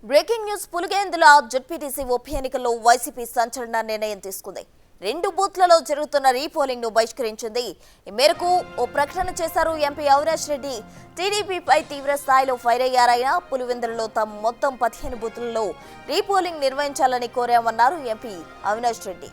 Breaking news పులిగేందుల ZPTC ఉప ఎన్నికల్లో YCP సంచలన నిర్ణయం తీసుకుంది. 2 బూత్లలో జరుగుతున్న రీపోలింగ్ ను బహిష్కరించింది. ఈ మేరకు ఓ ప్రకటన చేశారు ఎంపీ అవినాష్ రెడ్డి. టీడీపీపై తీవ్ర స్థాయిలో ఫైర్ అయ్యారైనా పులివెందులలో తమ మొత్తం 15 బూత్లలో రీపోలింగ్ నిర్వహించాలని కోరామన్నారు ఎంపీ అవినాష్ రెడ్డి.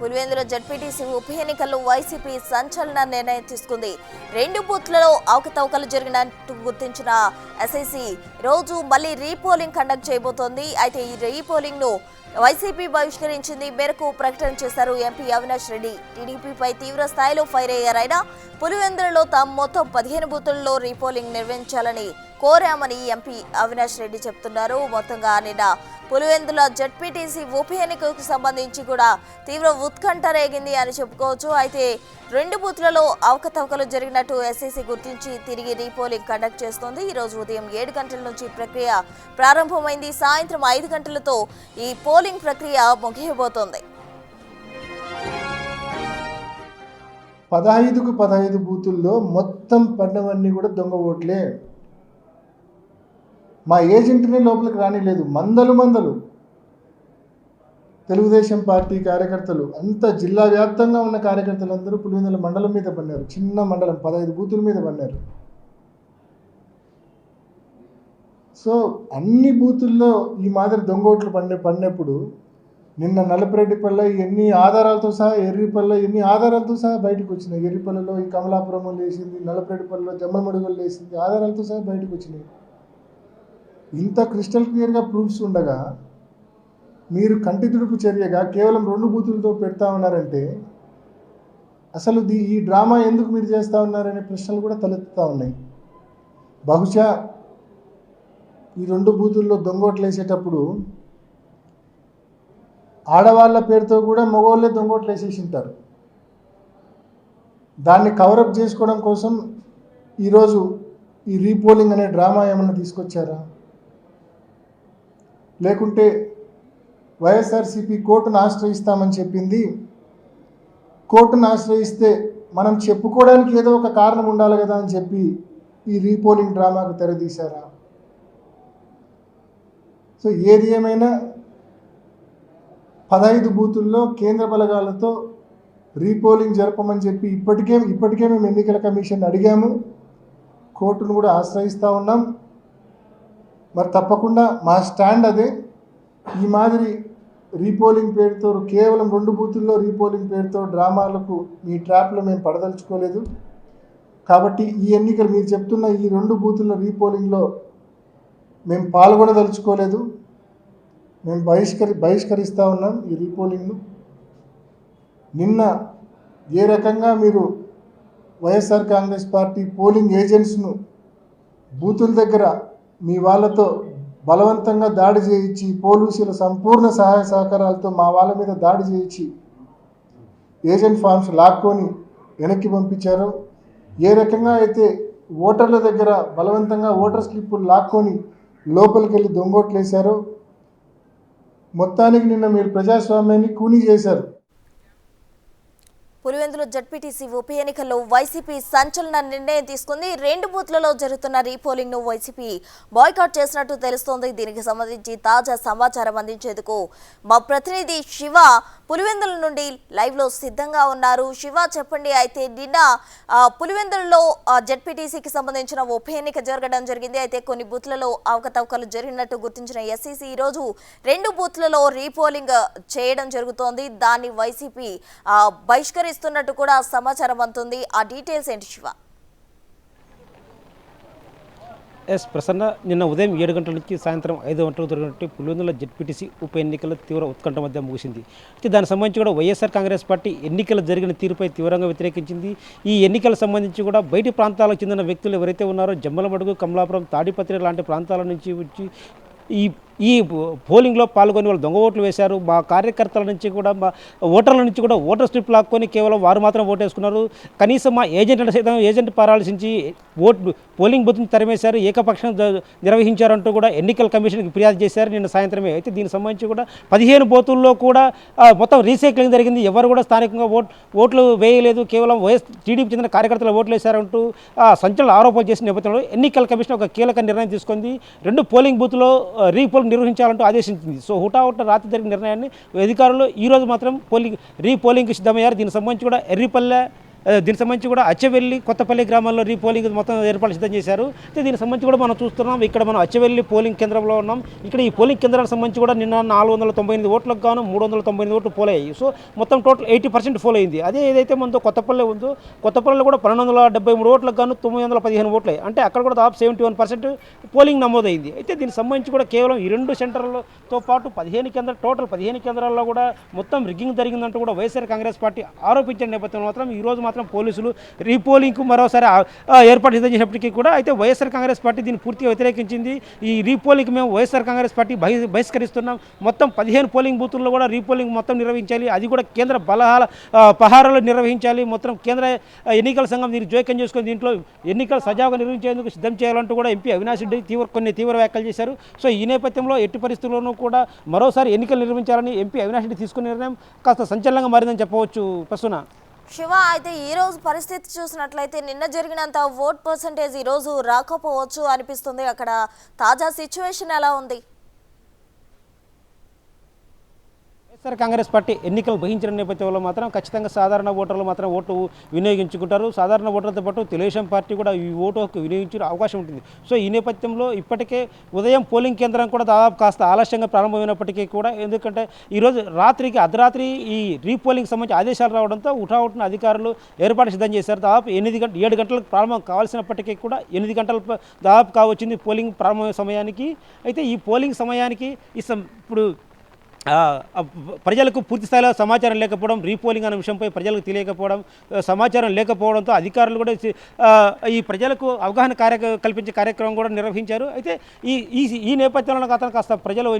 పులివెందుల జెడ్పీటీసీ ఉప ఎన్నికల్లో వైసీపీ సంచలన నిర్ణయం తీసుకుంది. 2 బూత్లలో అవకతవకలు జరిగినట్టు గుర్తించిన ఎస్ఐసి రోజు మళ్లీ రీపోలింగ్ కండక్ట్ చేయబోతోంది. అయితే ఈ రీపోలింగ్ ను వైసీపీ బహిష్కరించింది. మేరకు ప్రకటన చేశారు ఎంపీ అవినాష్ రెడ్డి. టీడీపీపై తీవ్ర స్థాయిలో ఫైర్ అయ్యారైనా పులివెందులలో తాము మొత్తం 15 బూతుల్లో రీపోలింగ్ నిర్వహించాలని కోరామని ఎంపీ అవినాష్ రెడ్డి చెప్తున్నారు. మొత్తంగా నిన్న పులివెందుల జెడ్పీటీసీ ఉప ఎన్నికకు సంబంధించి కూడా తీవ్ర ఉత్కంఠ రేగింది అని చెప్పుకోవచ్చు. అయితే 2 బూత్లలో అవకతవకలు జరిగినట్టు ఎస్ఈసీ గుర్తించి తిరిగి రీపోలింగ్ కండక్ట్ చేస్తోంది. ఈ రోజు ఉదయం 7 గంటల నుంచి ప్రక్రియ ప్రారంభమైంది. సాయంత్రం 5 గంటలతో ఈ పోలింగ్ ప్రక్రియ ముగియబోతోంది. 15కు 15 బూతుల్లో మొత్తం పడినవన్నీ కూడా దొంగ ఓట్లే. మా ఏజెంట్నే లోపలికి రానిలేదు. మందలు తెలుగుదేశం పార్టీ కార్యకర్తలు అంతా జిల్లా వ్యాప్తంగా ఉన్న కార్యకర్తలందరూ పులివెందుల మండలం మీద పడినారు. చిన్న మండలం 15 బూతుల మీద పడినారు. సో అన్ని బూతుల్లో ఈ మాదిరి దొంగోట్లు పడినప్పుడు నిన్న నలపరెడ్డిపల్లె ఎన్ని ఆధారాలతో సహా, ఎర్రిపల్లె ఎన్ని ఆధారాలతో సహా బయటకు వచ్చినాయి. ఎర్రిపల్లెలో ఈ కమలాపురం లేసింది, నలపరెడ్డిపల్లెలో జమ్మమడుగులు లేసింది, ఆధారాలతో సహా బయటకు వచ్చినాయి. ఇంత క్రిస్టల్ క్లియర్గా ప్రూఫ్స్ ఉండగా మీరు కంటి తుడుపు చర్యగా కేవలం 2 బూతులతో పెడతా ఉన్నారంటే అసలు ఈ డ్రామా ఎందుకు మీరు చేస్తూ ఉన్నారనే ప్రశ్నలు కూడా తలెత్తుతూ ఉన్నాయి. బహుశా ఈ 2 బూతుల్లో దొంగోట్లు వేసేటప్పుడు ఆడవాళ్ళ పేరుతో కూడా మగవాళ్ళే దొంగోట్లు వేసేసి ఉంటారు. దాన్ని కవరప్ చేసుకోవడం కోసం ఈరోజు ఈ రీపోలింగ్ అనే డ్రామా ఏమన్నా తీసుకొచ్చారా? లేకుంటే వైఎస్ఆర్సీపీ కోర్టును ఆశ్రయిస్తామని చెప్పింది. కోర్టును ఆశ్రయిస్తే మనం చెప్పుకోవడానికి ఏదో ఒక కారణం ఉండాలి కదా అని చెప్పి ఈ రీపోలింగ్ డ్రామాకు తెరదీశారా? సో ఏది ఏమైనా 15 బూతుల్లో కేంద్ర బలగాలతో రీపోలింగ్ జరపమని చెప్పి ఇప్పటికే మేము ఎన్నికల కమిషన్ అడిగాము. కోర్టును కూడా ఆశ్రయిస్తూ ఉన్నాం. మరి తప్పకుండా మా స్టాండ్ అదే. ఈ మాదిరి రీపోలింగ్ పేరుతో కేవలం 2 బూతుల్లో రీపోలింగ్ పేరుతో డ్రామాలకు ఈ ట్రాప్లో మేము పడదలుచుకోలేదు. కాబట్టి ఈ ఎన్నికలు మీరు చెప్తున్న ఈ 2 బూతుల్లో రీపోలింగ్లో మేము పాల్గొనదలుచుకోలేదు. మేము బహిష్కరిస్తూ ఉన్నాం ఈ రీపోలింగ్ను. నిన్న ఏ రకంగా మీరు వైఎస్ఆర్ కాంగ్రెస్ పార్టీ పోలింగ్ ఏజెంట్స్ను బూతుల దగ్గర మీ వాళ్ళతో బలవంతంగా దాడి చేయించి, పోలీసుల సంపూర్ణ సహాయ సహకారాలతో మా వాళ్ళ మీద దాడి చేయించి ఏజెంట్ ఫామ్స్ లాక్కొని వెనక్కి పంపించారో, ఏ రకంగా అయితే ఓటర్ల దగ్గర బలవంతంగా ఓటర్ స్లిప్పులు లాక్కొని లోపలికి వెళ్ళి దొంగోట్లు వేశారో, మొత్తానికి నిన్న మీరు ప్రజాస్వామ్యాన్ని కూనీ చేశారు. పులివెందుల జెడ్పీటీసీ ఉప ఎన్నికల్లో వైసీపీ సంచలన నిర్ణయం తీసుకుంది. 2 బూత్లలో జరుగుతున్న రీపోలింగ్ ను వైసీపీ బాయ్కాట్ చేసినట్టు తెలుస్తోంది. దీనికి సంబంధించి తాజా సమాచారం అందించేందుకు మా ప్రతినిధి శివ పులివెందుల నుండి లైవ్ లో సిద్ధంగా ఉన్నారు. శివ, చెప్పండి. అయితే నిన్న పులివెందులలో జెడ్పీటీసీకి సంబంధించిన ఉప ఎన్నిక జరగడం జరిగింది. అయితే కొన్ని బూత్లలో అవకతవకలు జరిగినట్టు గుర్తించిన ఎస్ఈసీ ఈ రోజు 2 బూత్లలో రీపోలింగ్ చేయడం జరుగుతోంది. దాన్ని వైసీపీ బహిష్కరిస్తున్నట్టు కూడా సమాచారం అందుతుంది. ఆ డీటెయిల్స్ ఏంటి శివ? ప్రసన్న, నిన్న ఉదయం 7 గంటల నుంచి సాయంత్రం 5 గంటలకు జరిగినట్టు పులివెందుల జెడ్పీటీసీ ఉప ఎన్నికల తీవ్ర ఉత్కంఠ మధ్య ముగిసింది. అయితే దానికి సంబంధించి కూడా వైఎస్ఆర్ కాంగ్రెస్ పార్టీ ఎన్నికలు జరిగిన తీరుపై తీవ్రంగా వ్యతిరేకించింది. ఈ ఎన్నికలకు సంబంధించి కూడా బయటి ప్రాంతాలకు చెందిన వ్యక్తులు ఎవరైతే ఉన్నారో జమ్మలమడుగు, కమలాపురం, తాడిపత్రి లాంటి ప్రాంతాల నుంచి వచ్చి ఈ ఈ పోలింగ్లో పాల్గొని వాళ్ళు దొంగ ఓట్లు వేశారు. మా కార్యకర్తల నుంచి కూడా మా ఓటర్ల నుంచి కూడా ఓటర్ స్లిప్ లాక్కొని కేవలం వారు మాత్రం ఓటేసుకున్నారు. కనీసం మా ఏజెంట్ సైతం ఏజెంట్ పరాల్సించి పోలింగ్ బూత్ని తరిమేశారు, ఏకపక్షం నిర్వహించారంటూ కూడా ఎన్నికల కమిషన్కి ఫిర్యాదు చేశారు నిన్న సాయంత్రమే. అయితే దీనికి సంబంధించి కూడా 15 బూతుల్లో కూడా మొత్తం రీసైక్లింగ్ జరిగింది. ఎవరు కూడా స్థానికంగా ఓట్లు వేయలేదు, కేవలం టీడీపీ చెందిన కార్యకర్తలు ఓట్లు వేశారంటూ సంచలన ఆరోపణలు చేసిన నేపథ్యంలో ఎన్నికల కమిషన్ ఒక కీలక నిర్ణయం తీసుకుంది. 2 పోలింగ్ బూత్లో రీపోలింగ్ నిర్వహించాలంటూ ఆదేశించింది. సో హుటాహుట రాత్రి జరిగిన నిర్ణయాన్ని అధికారులు ఈరోజు మాత్రం రీపోలింగ్కి సిద్ధమయ్యారు. దీనికి సంబంధించి కూడా ఎర్రిపల్లె, దీనికి సంబంధించి కూడా అచ్చవెల్లి, కొత్తపల్లి గ్రామాల్లో రీపోలింగ్ మొత్తం ఏర్పాటు సిద్ధం చేశారు. అయితే దీనికి సంబంధించి కూడా మనం చూస్తున్నాం. ఇక్కడ మనం అచ్చవెల్లి పోలింగ్ కేంద్రంలో ఉన్నాం. ఇక్కడ ఈ పోలింగ్ కేంద్రాలకు సంబంధించి కూడా నిన్న 498 ఓట్లకు గాను 398 ఓట్లు పోల్ అయ్యాయి. సో మొత్తం టోటల్ 80% పోల్ అయింది. అదే ఏదైతే మనతో కొత్తపల్లి ఉందో, కొత్తపల్లిలో కూడా 1273 ఓట్లకు గాను 915 ఓట్లు అయ్యాయి. అంటే అక్కడ కూడా దాదాపు 71% పోలింగ్ నమోదైంది. అయితే దీనికి సంబంధించి కూడా కేవలం ఈ 2 సెంటర్లతో పాటు 15 కేంద్రాల్లో కూడా మొత్తం రిగ్గింగ్ జరిగిందంటూ కూడా వైఎస్ఆర్ కాంగ్రెస్ పార్టీ ఆరోపించిన నేపథ్యంలో మాత్రం ఈరోజు మాత్రం పోలీసులు రీపోలింగ్కు మరోసారి ఏర్పాటు సిద్ధం చేసినప్పటికీ కూడా అయితే వైఎస్ఆర్ కాంగ్రెస్ పార్టీ దీన్ని పూర్తిగా వ్యతిరేకించింది. ఈ రీపోలింగ్ మేము వైఎస్ఆర్ కాంగ్రెస్ పార్టీ బహిష్కరిస్తున్నాం. మొత్తం 15 పోలింగ్ బూతుల్లో కూడా రీపోలింగ్ మొత్తం నిర్వహించాలి, అది కూడా కేంద్ర పహారాలు నిర్వహించాలి. మొత్తం కేంద్ర ఎన్నికల సంఘం దీన్ని జోక్యం చేసుకొని దీంట్లో ఎన్నికలు సజావుగా నిర్వహించేందుకు సిద్ధం చేయాలంటూ కూడా ఎంపీ అవినాష్ రెడ్డి కొన్ని తీవ్ర వ్యాఖ్యలు చేశారు. సో ఈ నేపథ్యంలో ఎట్టి పరిస్థితుల్లోనూ కూడా మరోసారి ఎన్నికలు నిర్వహించాలని ఎంపీ అవినాష్ రెడ్డి తీసుకున్న నిర్ణయం కాస్త సంచలనంగా మారిందని చెప్పవచ్చు. ప్రస్తుతం శివ, అయితే ఈ రోజు పరిస్థితి చూసినట్లయితే నిన్న జరిగినంత ఓట్ పర్సంటేజ్ ఈ రోజు రాకపోవచ్చు అనిపిస్తుంది. అక్కడ తాజా సిచ్యువేషన్ ఎలా ఉంది? వైఎస్ఆర్ కాంగ్రెస్ పార్టీ ఎన్నికలు వహించిన నేపథ్యంలో మాత్రం ఖచ్చితంగా సాధారణ ఓటర్లు మాత్రం ఓటు వినియోగించుకుంటారు. సాధారణ ఓటర్లతో పాటు తెలుగుదేశం పార్టీ కూడా ఈ ఓటు హక్కు వినియోగించే అవకాశం ఉంటుంది. సో ఈ నేపథ్యంలో ఇప్పటికే ఉదయం పోలింగ్ కేంద్రం కూడా దాదాపు కాస్త ఆలస్యంగా ప్రారంభమైనప్పటికీ కూడా, ఎందుకంటే ఈరోజు అర్ధరాత్రి ఈ రీపోలింగ్ సంబంధించి ఆదేశాలు రావడంతో హుటాహుటిన అధికారులు ఏర్పాటు సిద్ధం చేశారు. దాదాపు 7 గంటలకు ప్రారంభం కావాల్సినప్పటికీ కూడా 8 గంటల దాదాపు కావచ్చింది పోలింగ్ ప్రారంభ సమయానికి. అయితే ఈ పోలింగ్ సమయానికి ఇప్పుడు ప్రజలకు పూర్తి స్థాయిలో సమాచారం లేకపోవడం, రీపోలింగ్ అనే విషయంపై ప్రజలకు తెలియకపోవడం, సమాచారం లేకపోవడంతో అధికారులు కూడా ఈ ప్రజలకు అవగాహన కల్పించే కార్యక్రమం కూడా నిర్వహించారు. అయితే ఈ నేపథ్యంలో అతను కాస్త ప్రజలు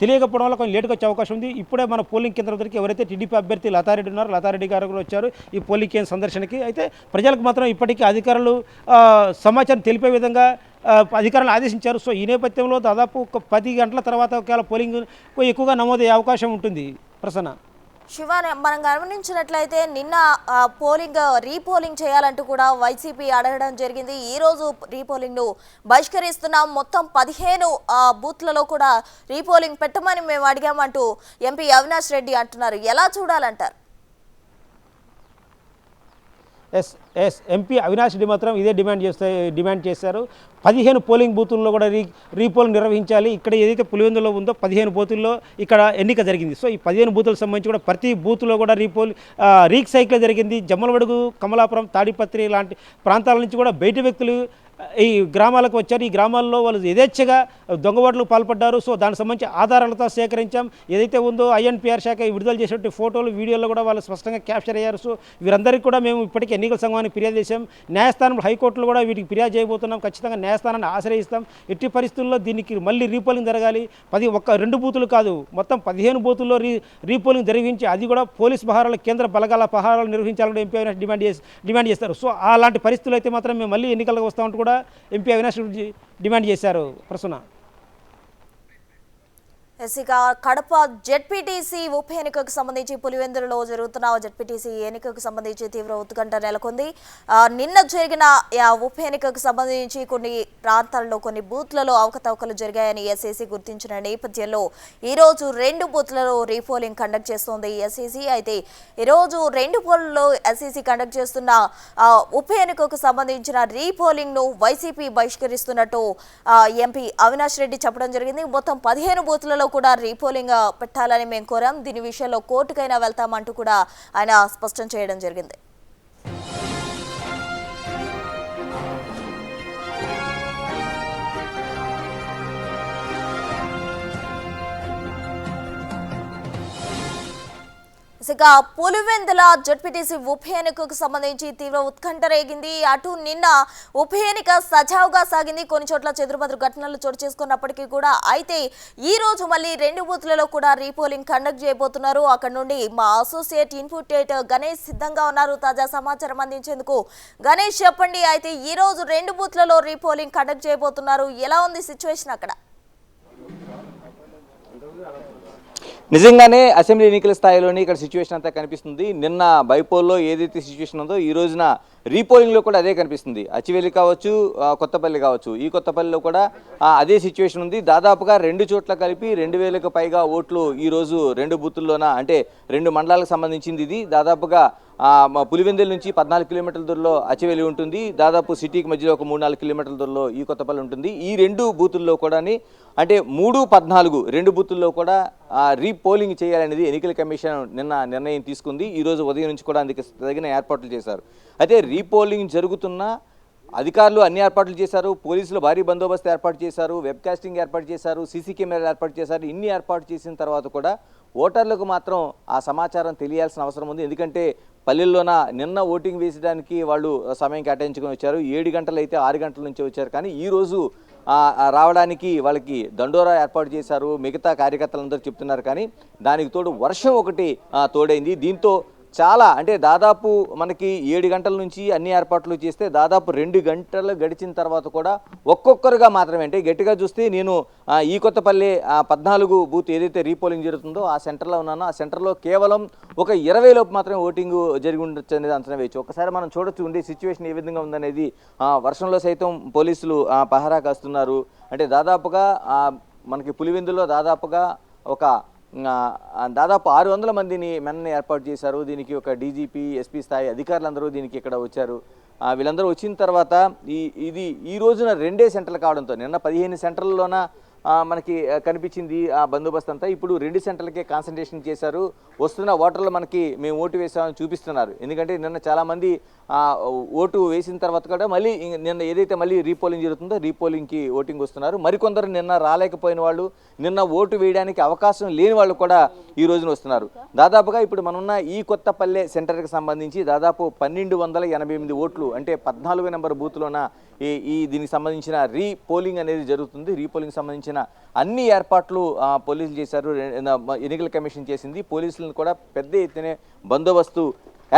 తెలియకపోవడం వల్ల కొంచెం లేటుగా వచ్చే అవకాశం ఉంది. ఇప్పుడే మన పోలింగ్ కేంద్రం దగ్గరికి ఎవరైతే టీడీపీ అభ్యర్థి లతారెడ్డి ఉన్నారో, లతారెడ్డి గారు కూడా వచ్చారు ఈ పోలింగ్ కేంద్ర సందర్శనకి. అయితే ప్రజలకు మాత్రం ఇప్పటికీ అధికారులు సమాచారం తెలిపే విధంగా అధికారులు ఆదేశించారు. సో ఈ నేపథ్యంలో దాదాపు ఒక 10 గంటల తర్వాత ఒకవేళ పోలింగ్ ఎక్కువగా నమోదయ్యే అవకాశం ఉంటుంది. ప్రసన్న, శివ, మనం గమనించినట్లయితే నిన్న రీపోలింగ్ చేయాలంటూ కూడా వైసీపీ అడగడం జరిగింది. ఈ రోజు రీపోలింగ్ను బహిష్కరిస్తున్నాం, మొత్తం 15 బూత్లలో కూడా రీపోలింగ్ పెట్టమని మేము అడిగామంటూ ఎంపీ అవినాష్ రెడ్డి అంటున్నారు. ఎలా చూడాలంటారు? ఎంపీ అవినాష్ రెడ్డి మాత్రం ఇదే డిమాండ్ చేశారు. 15 పోలింగ్ బూతుల్లో కూడా రీపోలింగ్ నిర్వహించాలి. ఇక్కడ ఏదైతే పులివెందులో ఉందో 15 బూతుల్లో ఇక్కడ ఎన్నిక జరిగింది. సో ఈ 15 బూతులకు సంబంధించి కూడా ప్రతి బూత్లో కూడా రీసైకిల్ జరిగింది. జమ్మలమడుగు, కమలాపురం, తాడిపత్రి లాంటి ప్రాంతాల నుంచి కూడా బయట వ్యక్తులు ఈ గ్రామాలకు వచ్చారు. ఈ గ్రామాల్లో వాళ్ళు యథేచ్ఛగా దొంగ ఓట్లకు పాల్పడ్డారు. సో దానికి సంబంధించి ఆధారాలతో సేకరించాం. ఏదైతే ఉందో ఐఎన్పిఆర్ శాఖ విడుదల చేసినటువంటి ఫోటోలు, వీడియోలు కూడా వాళ్ళు స్పష్టంగా క్యాప్చర్ అయ్యారు. సో వీరందరికీ కూడా మేము ఇప్పటికీ ఎన్నికల సంఘానికి ఫిర్యాదు చేశాం. న్యాయస్థానంలో, హైకోర్టులో కూడా వీటికి ఫిర్యాదు చేయబోతున్నాం. ఖచ్చితంగా న్యాయస్థానాన్ని ఆశ్రయిస్తాం. ఎట్టి పరిస్థితుల్లో దీనికి మళ్ళీ రీపోలింగ్ జరగాలి. 2 బూతులు కాదు, మొత్తం 15 బూతుల్లో రీపోలింగ్ జరిగించి అది కూడా పోలీస్ పహారాలు, కేంద్ర బలగాల పహారాలు నిర్వహించాలని ఎంపీ అవినాష్ డిమాండ్ చేస్తారు. సో అలాంటి పరిస్థితులు అయితే మాత్రం మేము మళ్ళీ ఎన్నికలకు వస్తామంటూ కూడా ఎంపీ అవినాష్ రెడ్డి డిమాండ్ చేశారు. ప్రసన్న, ఇక కడప జెడ్పీటీసీ ఉప ఎన్నికకు సంబంధించి పులివెందులలో జరుగుతున్న జెడ్పీటీసీ ఎన్నికకు సంబంధించి తీవ్ర ఉత్కంఠ నెలకొంది. నిన్న జరిగిన ఉప ఎన్నికకు సంబంధించి కొన్ని ప్రాంతాల్లో, కొన్ని బూత్లలో అవకతవకలు జరిగాయని ఎస్ఈసీ గుర్తించిన నేపథ్యంలో ఈరోజు 2 బూత్లలో రీపోలింగ్ కండక్ట్ చేస్తోంది ఎస్ఈసీ. అయితే ఈరోజు 2 పోల్లో ఎస్ఈసీ కండక్ట్ చేస్తున్న ఉప ఎన్నికకు సంబంధించిన రీపోలింగ్ను వైసీపీ బహిష్కరిస్తున్నట్టు ఎంపీ అవినాష్ రెడ్డి చెప్పడం జరిగింది. మొత్తం 15 బూత్లలో కూడా రీపోలింగ్ పెట్టాలని మేము కోరాం, దీని విషయంలో కోర్టుకైనా వెళ్తామంటూ కూడా ఆయన స్పష్టం చేయడం జరిగింది. ఇక పులివెందుల జడ్పీటీసీ ఉప ఎన్నికకు సంబంధించి తీవ్ర ఉత్కంఠ రేగింది. అటు నిన్న ఉప ఎన్నిక సజావుగా సాగింది. కొన్ని చోట్ల చెదురుమదురు ఘటనలు చోటు చేసుకున్నప్పటికీ కూడా అయితే ఈ రోజు మళ్ళీ 2 బూత్లలో కూడా రీపోలింగ్ కండక్ట్ చేయబోతున్నారు. అక్కడ నుండి మా అసోసియేట్ ఇన్పుటేట్ గణేష్ సిద్ధంగా ఉన్నారు తాజా సమాచారం అందించేందుకు. గణేష్ చెప్పండి, అయితే ఈ రోజు 2 బూత్లలో రీపోలింగ్ కండక్ట్ చేయబోతున్నారు. ఎలా ఉంది సిచ్యువేషన్ అక్కడ? నిజంగానే అసెంబ్లీ ఎన్నికల స్థాయిలోనే ఇక్కడ సిచ్యువేషన్ అంతా కనిపిస్తుంది. నిన్న బైపోల్లో ఏదైతే సిచ్యువేషన్ ఉందో ఈ రోజున రీపోలింగ్లో కూడా అదే కనిపిస్తుంది. అచ్చివేలి కావచ్చు, కొత్తపల్లి కావచ్చు, ఈ కొత్తపల్లిలో కూడా అదే సిచ్యువేషన్ ఉంది. దాదాపుగా 2 చోట్ల కలిపి 2000కు పైగా ఓట్లు ఈరోజు 2 బూతుల్లోన, అంటే 2 మండలాలకు సంబంధించింది. ఇది దాదాపుగా పులివెందుల నుంచి 14 కిలోమీటర్ల దూరంలో అచ్చివేలి ఉంటుంది. దాదాపు సిటీకి మధ్యలో ఒక 3-4 కిలోమీటర్ల దూరంలో ఈ కొత్తపల్లి ఉంటుంది. ఈ 2 బూతుల్లో కూడా అంటే 3-14 2 బూతుల్లో కూడా రీపోలింగ్ చేయాలనేది ఎన్నికల కమిషన్ నిన్న నిర్ణయం తీసుకుంది. ఈరోజు ఉదయం నుంచి కూడా అందుకు తగిన ఏర్పాట్లు చేశారు. అయితే రీపోలింగ్ జరుగుతున్న అధికారులు అన్ని ఏర్పాట్లు చేశారు. పోలీసులు భారీ బందోబస్తు ఏర్పాటు చేశారు, వెబ్ కాస్టింగ్ ఏర్పాటు చేశారు, సీసీ కెమెరాలు ఏర్పాటు చేశారు. ఇన్ని ఏర్పాటు చేసిన తర్వాత కూడా ఓటర్లకు మాత్రం ఆ సమాచారం తెలియాల్సిన అవసరం ఉంది. ఎందుకంటే పల్లెల్లోన నిన్న ఓటింగ్ వేసడానికి వాళ్ళు సమయం కేటాయించుకొని వచ్చారు. 7 గంటలు అయితే 6 గంటల నుంచి వచ్చారు. కానీ ఈరోజు రావడానికి వాళ్ళకి దండోరా ఏర్పాటు చేశారు మిగతా కార్యకర్తలందరూ చెప్తున్నారు. కానీ దానికి తోడు వర్షం ఒకటి తోడైంది. దీంతో చాలా అంటే దాదాపు మనకి 7 గంటల నుంచి అన్ని ఏర్పాట్లు చేస్తే దాదాపు 2 గంటలు గడిచిన తర్వాత కూడా ఒక్కొక్కరుగా మాత్రమే, అంటే గట్టిగా చూస్తే నేను ఈ కొత్తపల్లి 14 బూత్ ఏదైతే రీపోలింగ్ జరుగుతుందో ఆ సెంటర్లో ఉన్నానో ఆ సెంటర్లో కేవలం ఒక 20 లోపు మాత్రమే ఓటింగ్ జరిగి ఉండొచ్చు అనేది అంచనా వేయచ్చు. ఒకసారి మనం చూడొచ్చు ఉండే సిచ్యువేషన్ ఏ విధంగా ఉందనేది. వర్షంలో సైతం పోలీసులు పహరా కాస్తున్నారు. అంటే దాదాపుగా మనకి పులివెందులో దాదాపుగా దాదాపు 600 మందిని మెన్ని ఏర్పాటు చేశారు. దీనికి ఒక డీజీపీ, ఎస్పీ స్థాయి అధికారులందరూ దీనికి ఇక్కడ వచ్చారు. వీళ్ళందరూ వచ్చిన తర్వాత ఇది ఈ రోజున 2 సెంటర్లు కావడంతో నిన్న 15 సెంటర్లలోన మనకి కనిపించింది ఆ బందోబస్తు అంతా. ఇప్పుడు 2 సెంటర్లకే కాన్సన్ట్రేషన్ చేశారు. వస్తున్న ఓటర్లు మనకి మేము ఓటు వేసామని చూపిస్తున్నారు. ఎందుకంటే నిన్న చాలామంది ఓటు వేసిన తర్వాత కూడా మళ్ళీ నిన్న ఏదైతే మళ్ళీ రీపోలింగ్ జరుగుతుందో రీపోలింగ్కి ఓటింగ్ వస్తున్నారు. మరికొందరు నిన్న రాలేకపోయిన వాళ్ళు, నిన్న ఓటు వేయడానికి అవకాశం లేని వాళ్ళు కూడా ఈ రోజున వస్తున్నారు. దాదాపుగా ఇప్పుడు మనమున్న ఈ కొత్తపల్లె సెంటర్కి సంబంధించి దాదాపు 1288 ఓట్లు, అంటే 14 నెంబర్ బూత్లోన దీనికి సంబంధించిన రీపోలింగ్ అనేది జరుగుతుంది. రీపోలింగ్ సంబంధించిన అన్ని ఏర్పాట్లు పోలీసులు చేశారు, ఎన్నికల కమిషన్ చేసింది. పోలీసులను కూడా పెద్ద ఎత్తున బందోబస్తు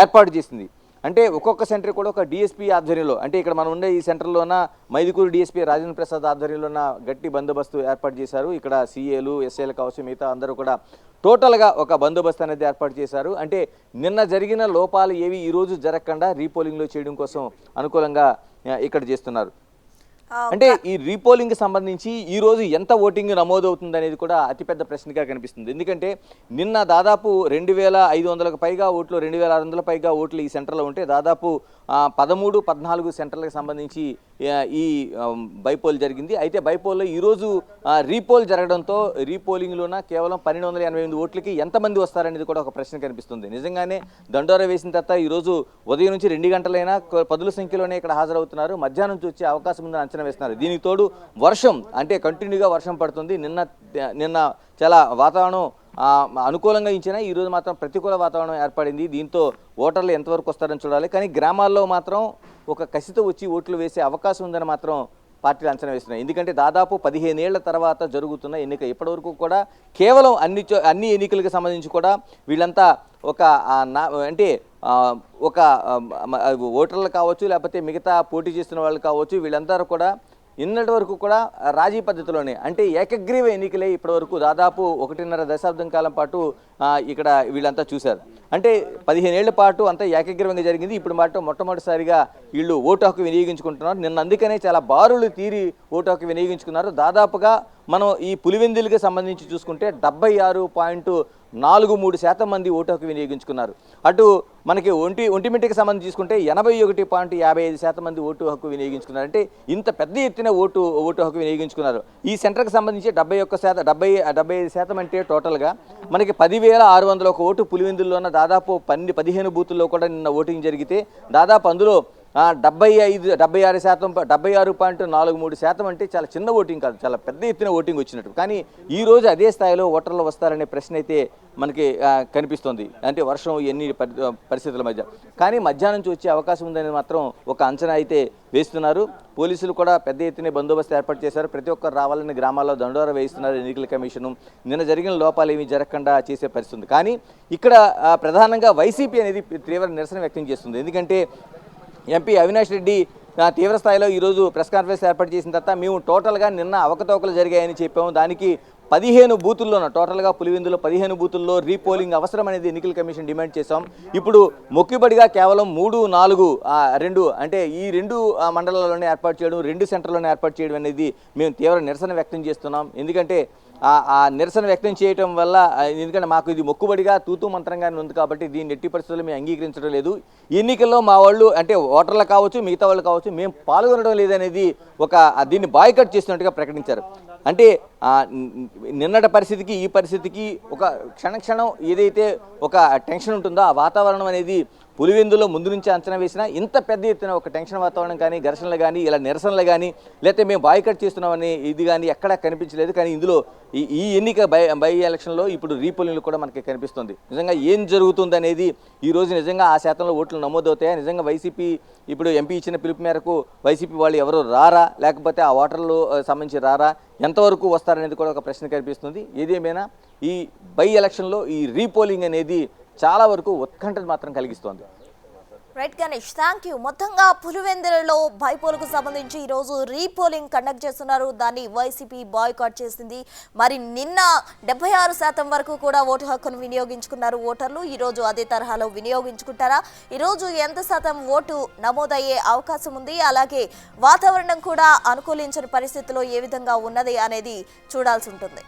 ఏర్పాటు చేసింది. అంటే ఒక్కొక్క సెంటర్ కూడా ఒక డిఎస్పీ ఆధ్వర్యంలో, అంటే ఇక్కడ మనం ఉండే ఈ సెంటర్లోన మైదుకూరు డిఎస్పీ రాజేంద్ర ప్రసాద్ ఆధ్వర్యంలోన గట్టి బందోబస్తు ఏర్పాటు చేశారు. ఇక్కడ సీఏలు, ఎస్ఏలు కావచ్చు, మిగతా అందరూ కూడా టోటల్గా ఒక బందోబస్తు అనేది ఏర్పాటు చేశారు. అంటే నిన్న జరిగిన లోపాలు ఏవి ఈరోజు జరగకుండా రీపోలింగ్లో చేయడం కోసం అనుకూలంగా ఇక్కడ చేస్తున్నారు. అంటే ఈ రీపోలింగ్కి సంబంధించి ఈరోజు ఎంత ఓటింగ్ నమోదవుతుంది అనేది కూడా అతిపెద్ద ప్రశ్నగా కనిపిస్తుంది. ఎందుకంటే నిన్న దాదాపు 2500కు పైగా ఓట్లు, 2600 పైగా ఓట్లు ఈ సెంటర్లో ఉంటే దాదాపు 13-14 సెంటర్లకు సంబంధించి ఈ బైపోల్ జరిగింది. అయితే బైపోల్లో ఈరోజు రీపోల్ జరగడంతో రీపోలింగ్లోన కేవలం 1288 ఓట్లకి ఎంతమంది వస్తారనేది కూడా ఒక ప్రశ్న కనిపిస్తుంది. నిజంగానే దండోరా వేసిన తర్వాత ఈరోజు ఉదయం నుంచి 2 గంటలైనా పదుల సంఖ్యలోనే ఇక్కడ హాజరవుతున్నారు. మధ్యాహ్నం నుంచి వచ్చే అవకాశం ఉందని అంచనా వేస్తున్నారు. దీనికి తోడు వర్షం, అంటే కంటిన్యూగా వర్షం పడుతుంది. నిన్న చాలా వాతావరణం అనుకూలంగా ఇచ్చినా ఈరోజు మాత్రం ప్రతికూల వాతావరణం ఏర్పడింది. దీంతో ఓటర్లు ఎంతవరకు వస్తారని చూడాలి. కానీ గ్రామాల్లో మాత్రం ఒక కసితో వచ్చి ఓట్లు వేసే అవకాశం ఉందని మాత్రం పార్టీలు అంచనా వేస్తున్నాయి. ఎందుకంటే దాదాపు 15 ఏళ్ల తర్వాత జరుగుతున్న ఎన్నిక. ఇప్పటివరకు కూడా కేవలం అన్ని ఎన్నికలకు సంబంధించి కూడా వీళ్ళంతా అంటే ఒక ఓటర్లు కావచ్చు, లేకపోతే మిగతా పోటీ చేస్తున్న వాళ్ళు కావచ్చు, వీళ్ళందరూ కూడా ఇన్నటి వరకు కూడా రాజీ పద్ధతిలోనే, అంటే ఏకగ్రీవ ఎన్నికలే ఇప్పటివరకు దాదాపు 1.5 దశాబ్దం కాలం పాటు ఇక్కడ వీళ్ళంతా చూశారు. అంటే 15 ఏళ్ల పాటు అంతా ఏకగ్రీవంగా జరిగింది. ఇప్పుడు మొట్టమొదటిసారిగా వీళ్ళు ఓటు హక్కు వినియోగించుకుంటున్నారు. నిన్న అందుకనే చాలా బారులు తీరి ఓటు హక్కు వినియోగించుకున్నారు. దాదాపుగా మనం ఈ పులివెందులకి సంబంధించి చూసుకుంటే 76.43% మంది ఓటు హక్కు వినియోగించుకున్నారు. అటు మనకి ఒంటిమిట్టకి సంబంధించి చూసుకుంటే 81.55% మంది ఓటు హక్కు వినియోగించుకున్నారు. అంటే ఇంత పెద్ద ఎత్తున ఓటు హక్కు వినియోగించుకున్నారు. ఈ సెంటర్కి సంబంధించి 75% అంటే టోటల్గా మనకి 10,601 ఓటు పులివెందుల్లోన దాదాపు 15 బూతుల్లో కూడా నిన్న ఓటింగ్ జరిగితే దాదాపు అందులో 76.43% అంటే చాలా చిన్న ఓటింగ్ కాదు, చాలా పెద్ద ఎత్తున ఓటింగ్ వచ్చినట్టు. కానీ ఈ రోజు అదే స్థాయిలో ఓటర్లు వస్తారనే ప్రశ్న అయితే మనకి కనిపిస్తుంది. అంటే వర్షం ఎన్ని పరిస్థితుల మధ్య. కానీ మధ్యాహ్నం నుంచి వచ్చే అవకాశం ఉందని మాత్రం ఒక అంచనా అయితే వేస్తున్నారు. పోలీసులు కూడా పెద్ద ఎత్తున బందోబస్తు ఏర్పాటు చేశారు. ప్రతి ఒక్కరు రావాలని గ్రామాల్లో దండోరా వేయిస్తున్నారు ఎన్నికల కమిషను. నిన్న జరిగిన లోపాలు ఏమీ జరగకుండా చేసే పరిస్థితి ఉంది. కానీ ఇక్కడ ప్రధానంగా వైసీపీ అనేది తీవ్ర నిరసన వ్యక్తం చేస్తుంది. ఎందుకంటే ఎంపీ అవినాష్ రెడ్డి తీవ్ర స్థాయిలో ఈరోజు ప్రెస్ కాన్ఫరెన్స్ ఏర్పాటు చేసిన తర్వాత మేము టోటల్గా నిన్న అవకతవకలు జరిగాయని చెప్పాము. దానికి 15 బూతుల్లోన టోటల్గా పులివెందులో 15 బూతుల్లో రీపోలింగ్ అవసరం అనేది ఎన్నికల కమిషన్ డిమాండ్ చేశాం. ఇప్పుడు మొక్కుబడిగా కేవలం 3, 4 2 అంటే ఈ 2 మండలాల్లోనే ఏర్పాటు చేయడం, 2 సెంటర్లోనే ఏర్పాటు చేయడం అనేది మేము తీవ్ర నిరసన వ్యక్తం చేస్తున్నాం. ఎందుకంటే ఆ నిరసన వ్యక్తం చేయడం వల్ల, ఎందుకంటే మాకు ఇది మొక్కుబడిగా తూతూ మంత్రంగానే ఉంది కాబట్టి దీన్ని ఎట్టి పరిస్థితుల్లో మేము అంగీకరించడం లేదు. ఎన్నికల్లో మా వాళ్ళు అంటే ఓటర్లు కావచ్చు, మిగతా వాళ్ళు కావచ్చు, మేము పాల్గొనడం లేదనేది దీన్ని బాయ్కట్ చేస్తున్నట్టుగా ప్రకటించారు. అంటే నిన్నటి పరిస్థితికి ఈ పరిస్థితికి ఒక క్షణక్షణం ఏదైతే ఒక టెన్షన్ ఉంటుందో ఆ వాతావరణం అనేది పులివెందులో ముందు నుంచి అంచనా వేసినా ఇంత పెద్ద ఎత్తున ఒక టెన్షన్ వాతావరణం కానీ, ఘర్షణలు కానీ, ఇలా నిరసనలు కానీ, లేకపోతే మేము బాయ్కట్ చేస్తున్నామని ఇది కానీ ఎక్కడా కనిపించలేదు. కానీ ఇందులో ఈ ఎన్నిక బై ఎలక్షన్లో ఇప్పుడు రీపోలింగ్లు కూడా మనకి కనిపిస్తుంది. నిజంగా ఏం జరుగుతుంది అనేది ఈరోజు నిజంగా ఆ శాతంలో ఓట్లు నమోదవుతాయా, నిజంగా వైసీపీ ఇప్పుడు ఎంపీ ఇచ్చిన పిలుపు మేరకు వైసీపీ వాళ్ళు ఎవరు రారా, లేకపోతే ఆ ఓటర్లు సంబంధించి రారా, ఎంతవరకు వస్తారనేది కూడా ఒక ప్రశ్న కనిపిస్తుంది. ఏదేమైనా ఈ బై ఎలక్షన్లో ఈ రీపోలింగ్ అనేది చాలా వరకు ఉత్కంఠను మాత్రం కలిగిస్తోంది. Right Ganesh, thank you. మొత్తంగా పులివెందులలో బైపోల్కు సంబంధించి ఈరోజు రీపోలింగ్ కండక్ట్ చేస్తున్నారు. దాన్ని వైసీపీ బాయ్కాట్ చేసింది. మరి నిన్న 76% వరకు కూడా ఓటు హక్కును వినియోగించుకున్నారు ఓటర్లు. ఈరోజు అదే తరహాలో వినియోగించుకుంటారా? ఈరోజు ఎంత శాతం ఓటు నమోదయ్యే అవకాశం ఉంది? అలాగే వాతావరణం కూడా అనుకూలించని పరిస్థితిలో ఏ విధంగా ఉన్నది అనేది చూడాల్సి ఉంటుంది.